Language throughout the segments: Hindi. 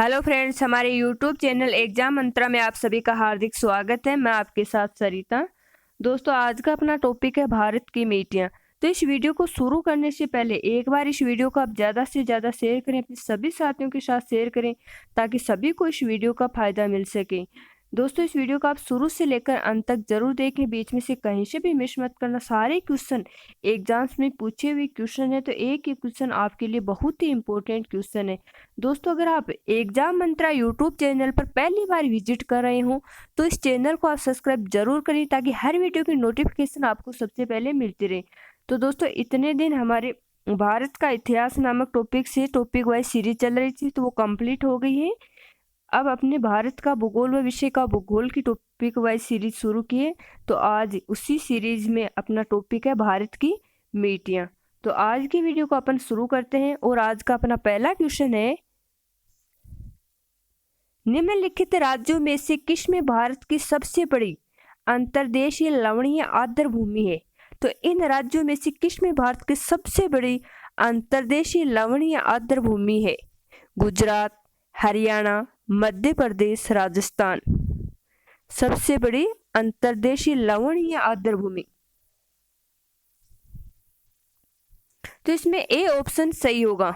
हेलो फ्रेंड्स, हमारे यूट्यूब चैनल एग्जाम मंत्रा में आप सभी का हार्दिक स्वागत है। मैं आपके साथ सरिता। दोस्तों, आज का अपना टॉपिक है भारत की मिट्टियाँ। तो इस वीडियो को शुरू करने से पहले एक बार इस वीडियो को आप ज़्यादा से ज़्यादा शेयर करें, अपने सभी साथियों के साथ शेयर करें ताकि सभी को इस वीडियो का फ़ायदा मिल सके। दोस्तों, इस वीडियो को आप शुरू से लेकर अंत तक जरूर देखें, बीच में से कहीं से भी मिस मत करना। सारे क्वेश्चन एग्जाम्स में पूछे हुए क्वेश्चन है, तो एक ही क्वेश्चन आपके लिए बहुत ही इंपॉर्टेंट क्वेश्चन है। दोस्तों, अगर आप एग्जाम मंत्रा यूट्यूब चैनल पर पहली बार विजिट कर रहे हो तो इस चैनल को आप सब्सक्राइब जरूर करें ताकि हर वीडियो की नोटिफिकेशन आपको सबसे पहले मिलती रहे। तो दोस्तों, इतने दिन हमारे भारत का इतिहास नामक टॉपिक से टॉपिक वाइज सीरीज चल रही थी, तो वो कंप्लीट हो गई है। अब अपने भारत का भूगोल व विषय का भूगोल की टॉपिक वाइज सीरीज शुरू की है, तो आज उसी सीरीज में अपना टॉपिक है भारत की मिट्टियाँ। तो आज की वीडियो को अपन शुरू करते हैं और आज का अपना पहला क्वेश्चन है, निम्नलिखित राज्यों में से किस में भारत की सबसे बड़ी अंतर्देशीय लवणीय आर्द्र भूमि है? तो इन राज्यों में से किस में भारत की सबसे बड़ी अंतर्देशीय लवणीय आर्द्र भूमि है? गुजरात, हरियाणा, मध्य प्रदेश, राजस्थान। सबसे बड़ी अंतर्देशीय लवणीय आर्द्र भूमि, तो इसमें ए ऑप्शन सही होगा।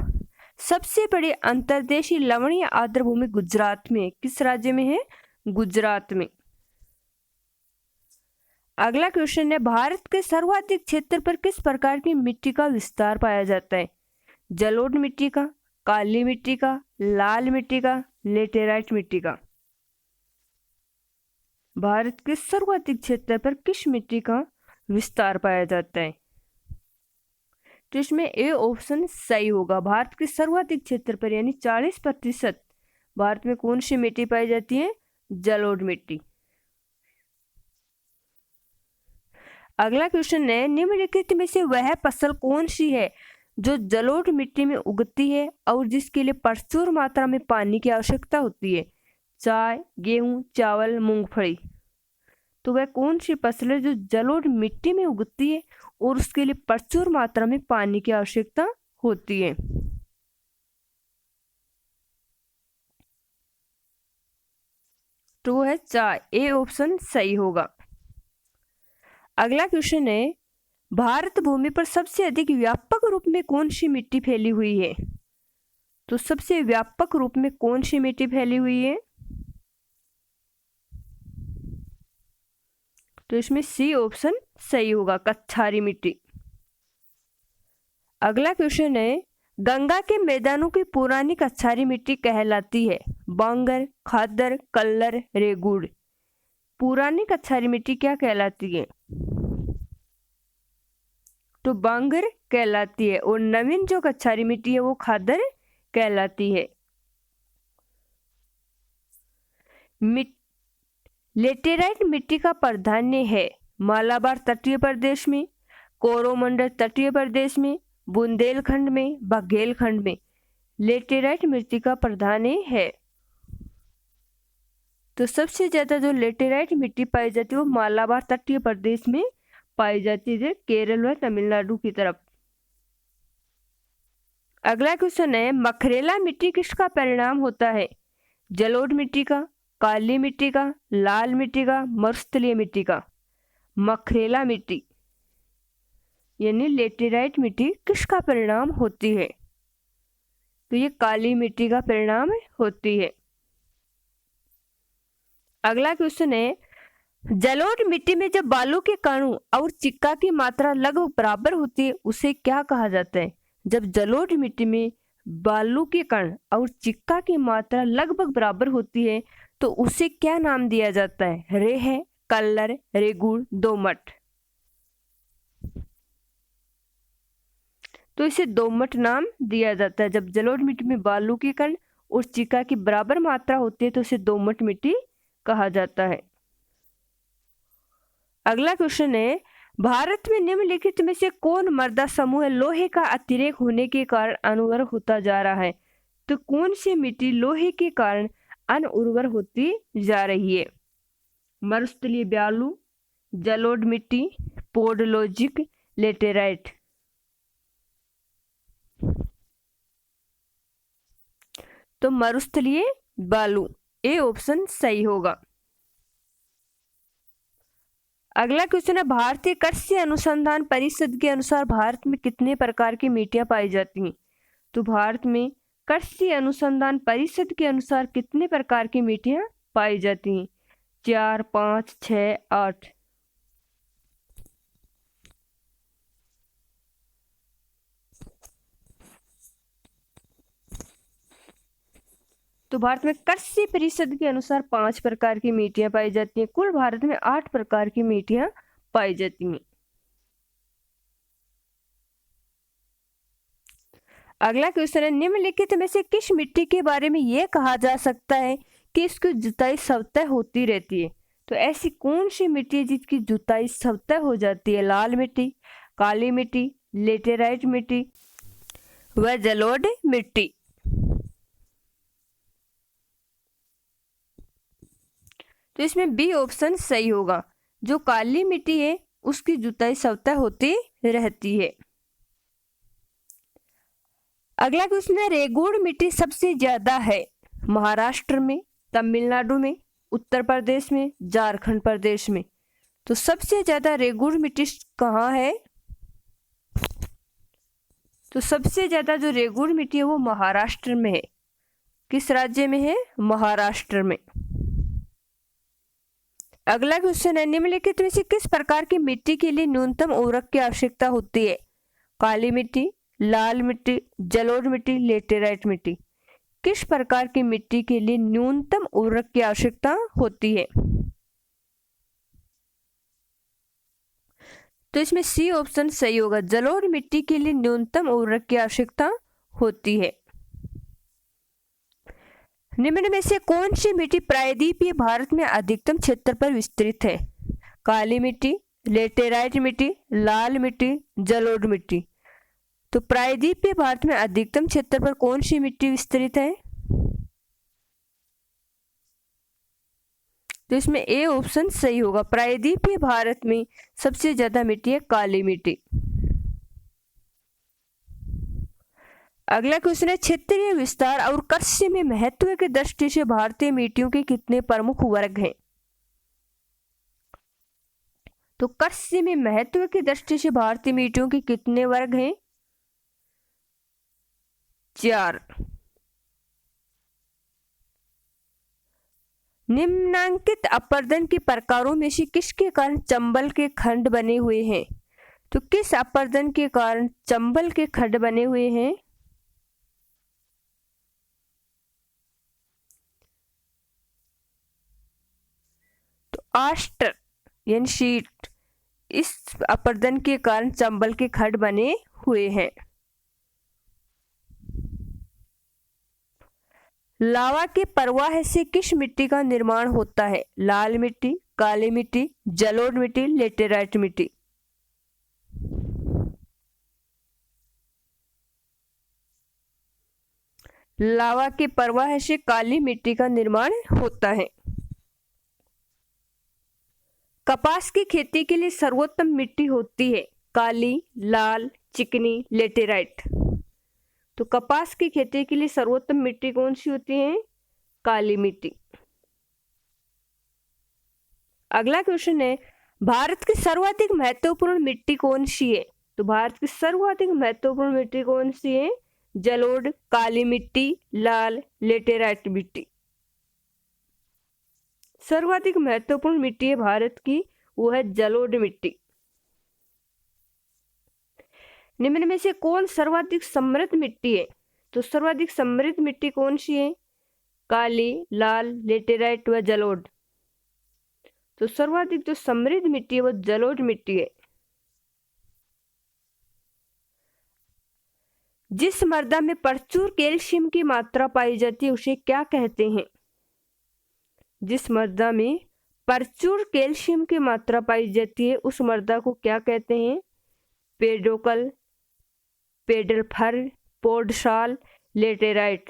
सबसे बड़ी अंतर्देशीय लवणीय आर्द्र भूमि गुजरात में। किस राज्य में है? गुजरात में। अगला क्वेश्चन है, भारत के सर्वाधिक क्षेत्र पर किस प्रकार की मिट्टी का विस्तार पाया जाता है? जलोढ़ मिट्टी का, काली मिट्टी का, लाल मिट्टी का, लेटेराइट मिट्टी का। भारत के सर्वाधिक क्षेत्र पर किस मिट्टी का विस्तार पाया जाता है? तो इसमें ए ऑप्शन सही होगा। भारत के सर्वाधिक क्षेत्र पर यानी 40% भारत में कौन सी मिट्टी पाई जाती है? जलोढ़ मिट्टी। अगला क्वेश्चन है, निम्नलिखित में से वह फसल कौन सी है जो जलोढ़ मिट्टी में उगती है और जिसके लिए प्रचुर मात्रा में पानी की आवश्यकता होती है? चाय, गेहूं, चावल, मूंगफली। तो वह कौन सी फसल है जो जलोढ़ मिट्टी में उगती है और उसके लिए प्रचुर मात्रा में पानी की आवश्यकता होती है? तो वो है चाय। ए ऑप्शन सही होगा। अगला क्वेश्चन है, भारत भूमि पर सबसे अधिक व्यापक रूप में कौन सी मिट्टी फैली हुई है? तो सबसे व्यापक रूप में कौन सी मिट्टी फैली हुई है? तो इसमें सी ऑप्शन सही होगा, कच्छारी मिट्टी। अगला क्वेश्चन है, गंगा के मैदानों की पुरानी कच्छारी मिट्टी कहलाती है? बांगर, खादर, कल्लर, रेगुड़। पुरानी कच्छारी मिट्टी क्या कहलाती है? तो बांगर कहलाती है और नवीन जो कच्छारी मिट्टी है वो खादर कहलाती है। लेटेराइट मिट्टी का प्राधान्य है मालाबार तटीय प्रदेश में, कोरोमंडल तटीय प्रदेश में, बुंदेलखंड में, बघेलखंड में। लेटेराइट मिट्टी का प्राधान्य है। तो सबसे ज्यादा जो लेटेराइट मिट्टी पाई जाती है वो मालाबार तटीय प्रदेश में पाई जाती है, केरल व तमिलनाडु की तरफ। अगला क्वेश्चन है, मखरेला मिट्टी किसका परिणाम होता है? जलोढ़ मिट्टी का, काली मिट्टी का, लाल मिट्टी का, मरुस्थलीय मिट्टी का। मखरेला मिट्टी यानी लेटेराइट मिट्टी किसका परिणाम होती है? तो ये काली मिट्टी का परिणाम होती है। अगला क्वेश्चन है, जलोढ़ मिट्टी में जब बालू के कणों और चिक्का की मात्रा लगभग बराबर होती है उसे क्या कहा जाता है? जब जलोढ़ मिट्टी में बालू के कण और चिक्का की मात्रा लगभग बराबर होती है तो उसे क्या नाम दिया जाता है? रेह, कल्लर, रेगुड़, दोमट। तो इसे दोमट नाम दिया जाता है। जब जलोढ़ मिट्टी में बालू के कण और चिक्का की बराबर मात्रा होती है तो उसे दोमट मिट्टी कहा जाता है। अगला क्वेश्चन है, भारत में निम्नलिखित में से कौन मृदा समूह लोहे का अतिरेक होने के कारण अनउर्वर होता जा रहा है? तो कौन सी मिट्टी लोहे के कारण अनउर्वर होती जा रही है? मरुस्थलीय बालू, जलोढ़ मिट्टी, पोडोलॉजिक, लेटेराइट। तो मरुस्थलीय बालू, ए ऑप्शन सही होगा। अगला क्वेश्चन है, भारतीय कृषि अनुसंधान परिषद के अनुसार भारत में कितने प्रकार की मिट्टियां पाई जाती हैं? तो भारत में कृषि अनुसंधान परिषद के अनुसार कितने प्रकार की मिट्टियां पाई जाती हैं? 4, 5, 6, 8। तो भारत में कृषि परिषद के अनुसार 5 प्रकार की मिट्टियां पाई जाती हैं। कुल भारत में 8 प्रकार की मिट्टियां पाई जाती हैं। अगला क्वेश्चन है, निम्नलिखित में से किस मिट्टी के बारे में यह कहा जा सकता है कि इसकी जुताई स्वतः होती रहती है? तो ऐसी कौन सी मिट्टी है जिसकी जुताई स्वतः हो जाती है? लाल मिट्टी, काली मिट्टी, लेटेराइट मिट्टी व जलोढ़ मिट्टी। तो इसमें बी ऑप्शन सही होगा। जो काली मिट्टी है उसकी जुताई स्वतः होती रहती है। अगला क्वेश्चन है, रेगुड़ मिट्टी सबसे ज्यादा है महाराष्ट्र में, तमिलनाडु में, उत्तर प्रदेश में, झारखंड प्रदेश में। तो सबसे ज्यादा रेगुड़ मिट्टी कहाँ है? तो सबसे ज्यादा जो रेगुड़ मिट्टी है वो महाराष्ट्र में है। किस राज्य में है? महाराष्ट्र में। अगला क्वेश्चन है, निम्नलिखित में से किस प्रकार की मिट्टी के लिए न्यूनतम उर्वरक की आवश्यकता होती है? काली मिट्टी, लाल मिट्टी, जलोढ़ मिट्टी, लेटेराइट मिट्टी। किस प्रकार की मिट्टी के लिए न्यूनतम उर्वरक की आवश्यकता होती है? तो इसमें सी ऑप्शन सही होगा। जलोढ़ मिट्टी के लिए न्यूनतम उर्वरक की आवश्यकता होती है। निम्न में से कौन सी मिट्टी प्रायद्वीपीय भारत में अधिकतम क्षेत्र पर विस्तृत है? काली मिट्टी, लेटेराइट मिट्टी, लाल मिट्टी, जलोढ़ मिट्टी। तो प्रायद्वीपीय भारत में अधिकतम क्षेत्र पर कौन सी मिट्टी विस्तृत है? तो इसमें ए ऑप्शन सही होगा। प्रायद्वीपीय भारत में सबसे ज्यादा मिट्टी है काली मिट्टी। अगला क्वेश्चन है, क्षेत्रीय विस्तार और कृषि में महत्व की दृष्टि से भारतीय मिट्टियों के कितने प्रमुख वर्ग हैं? तो कृषि में महत्व की दृष्टि से भारतीय मिट्टियों के कितने वर्ग हैं? 4। निम्नांकित अपरदन के प्रकारों में से किसके कारण चंबल के खंड बने हुए हैं? तो किस अपरदन के कारण चंबल के खंड बने हुए हैं? तो आस्टर यानी शीट, इस अपरदन के कारण चंबल के खंड बने हुए हैं। लावा के प्रवाह से किस मिट्टी का निर्माण होता है? लाल मिट्टी, काली मिट्टी, जलोढ़ मिट्टी, लेटेराइट मिट्टी। लावा के प्रवाह से काली मिट्टी का निर्माण होता है। कपास की खेती के लिए सर्वोत्तम मिट्टी होती है काली, लाल, चिकनी, लेटेराइट। तो कपास की खेती के लिए सर्वोत्तम मिट्टी कौन सी होती है? काली मिट्टी। अगला क्वेश्चन है, भारत की सर्वाधिक महत्वपूर्ण मिट्टी कौन सी है? तो भारत की सर्वाधिक महत्वपूर्ण मिट्टी कौन सी है? जलोढ़, काली मिट्टी, लाल, लेटेराइट मिट्टी। सर्वाधिक महत्वपूर्ण मिट्टी है भारत की, वो है जलोढ़ मिट्टी। निम्न में से कौन सर्वाधिक समृद्ध मिट्टी है? तो सर्वाधिक समृद्ध मिट्टी कौन सी है? काली, लाल, लेटेराइट व जलोढ़। तो सर्वाधिक जो समृद्ध मिट्टी है वो जलोढ़ मिट्टी है। जिस मृदा में प्रचुर कैल्शियम की मात्रा पाई जाती है उसे क्या कहते हैं? जिस मृदा में प्रचुर कैल्शियम की मात्रा पाई जाती है उस मृदा को क्या कहते हैं? Pedocal, pedalfer, podzol, laterite.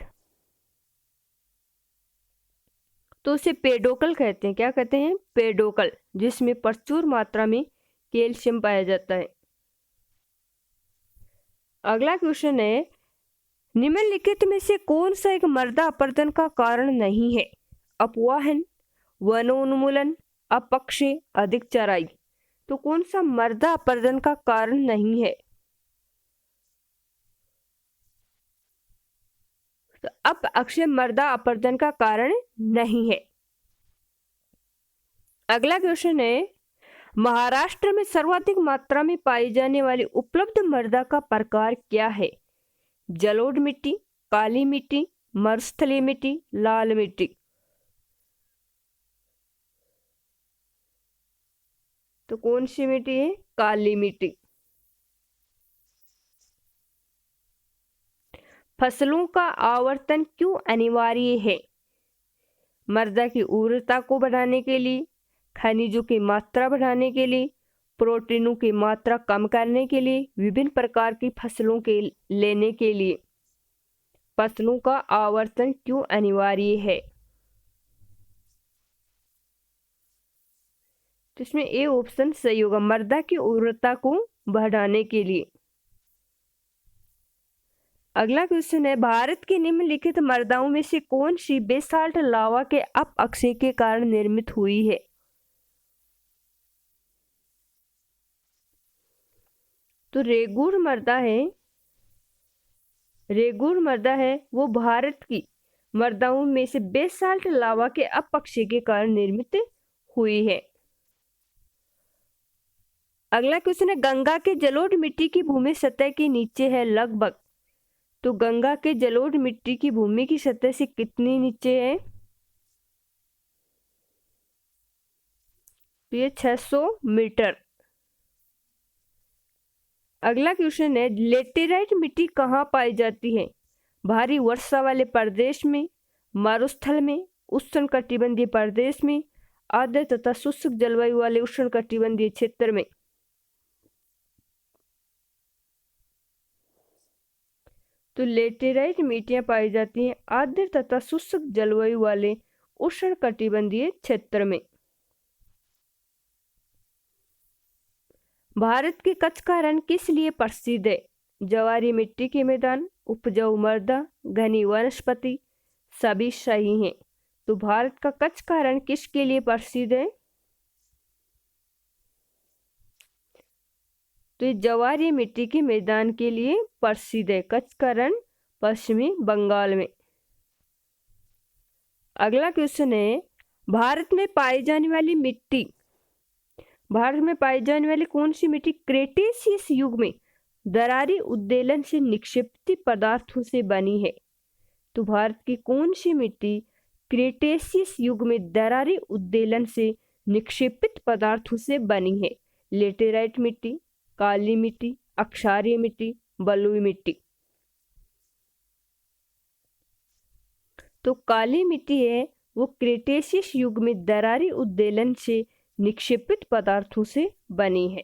तो उसे पेडोकल कहते हैं। क्या कहते हैं? पेडोकल, जिसमें प्रचुर मात्रा में कैल्शियम पाया जाता है। अगला क्वेश्चन है, निम्नलिखित में से कौन सा एक मृदा अपरदन का कारण नहीं है? अपवाहन, वनोन्मूलन, अपक्षय, अधिक चराई। तो कौन सा मृदा अपरदन का कारण नहीं है? तो अपक्षय मृदा अपरदन का कारण नहीं है। अगला क्वेश्चन है, महाराष्ट्र में सर्वाधिक मात्रा में पाई जाने वाली उपलब्ध मृदा का प्रकार क्या है? जलोढ़ मिट्टी, काली मिट्टी, मरुस्थलीय मिट्टी, लाल मिट्टी। तो कौन सी मिट्टी है? काली मिट्टी। फसलों का आवर्तन क्यों अनिवार्य है? मृदा की उर्वरता को बढ़ाने के लिए, खनिजों की मात्रा बढ़ाने के लिए, प्रोटीनों की मात्रा कम करने के लिए, विभिन्न प्रकार की फसलों के लेने के लिए। फसलों का आवर्तन क्यों अनिवार्य है? तो इसमें ए ऑप्शन सही होगा, मृदा की उर्वरता को बढ़ाने के लिए। अगला क्वेश्चन है, भारत की निम्नलिखित मृदाओं में से कौन सी बेसाल्ट लावा के अपक्षय के कारण निर्मित हुई है? तो रेगूर मृदा है वो भारत की मृदाओं में से बेसाल्ट लावा के अपक्षय के कारण निर्मित हुई है। अगला क्वेश्चन है, गंगा के जलोढ़ मिट्टी की भूमि सतह के नीचे है लगभग। तो गंगा के जलोढ़ मिट्टी की भूमि की सतह से कितनी नीचे है? तो ये 600 मीटर। अगला क्वेश्चन है, लेटेराइट मिट्टी कहाँ पाई जाती है? भारी वर्षा वाले प्रदेश में, मरुस्थल में, उष्णकटिबंधीय प्रदेश में, आर्द्र तथा शुष्क जलवायु वाले उष्णकटिबंधीय क्षेत्र में। तो लेटेराइट मिट्टियां पाई जाती हैं आर्द्र तथा शुष्क जलवायु वाले उष्णकटिबंधीय क्षेत्र में। भारत की कच्छ का रण किस लिए प्रसिद्ध है? ज्वारीय मिट्टी के मैदान, उपजाऊ मृदा, घनी वनस्पति, सभी सही हैं। तो भारत का कच्छ का रण किसके लिए प्रसिद्ध है? तो ये ज्वारीय मिट्टी के मैदान के लिए प्रसिद्ध है कच्छ का रण, पश्चिमी बंगाल में। अगला क्वेश्चन है, भारत में पाई जाने वाली कौन सी मिट्टी क्रेटेशियस युग में दरारी उद्दोलन से निक्षेपित पदार्थों से बनी है? तो भारत की कौन सी मिट्टी क्रेटेशियस युग में दरारी उद्दोलन से निक्षेपित पदार्थों से बनी है? लेटेराइट मिट्टी, काली मिट्टी, अक्षारीय मिट्टी, बलुई मिट्टी। तो काली मिट्टी है वो क्रेटेशियस युग में दरारी उद्दोलन से निक्षेपित पदार्थों से बनी है।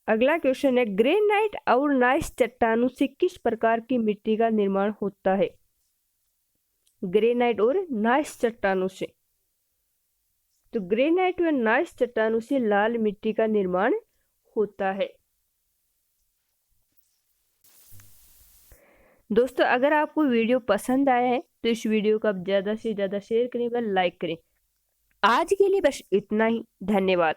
अगला क्वेश्चन है, ग्रेनाइट और नाइस चट्टानों से किस प्रकार की मिट्टी का निर्माण होता है? ग्रेनाइट और नाइस चट्टानों से। तो ग्रेनाइट व नाइस चट्टानों से लाल मिट्टी का निर्माण होता है। दोस्तों, अगर आपको वीडियो पसंद आया है तो इस वीडियो को आप ज़्यादा से ज़्यादा शेयर करें व लाइक करें। आज के लिए बस इतना ही। धन्यवाद।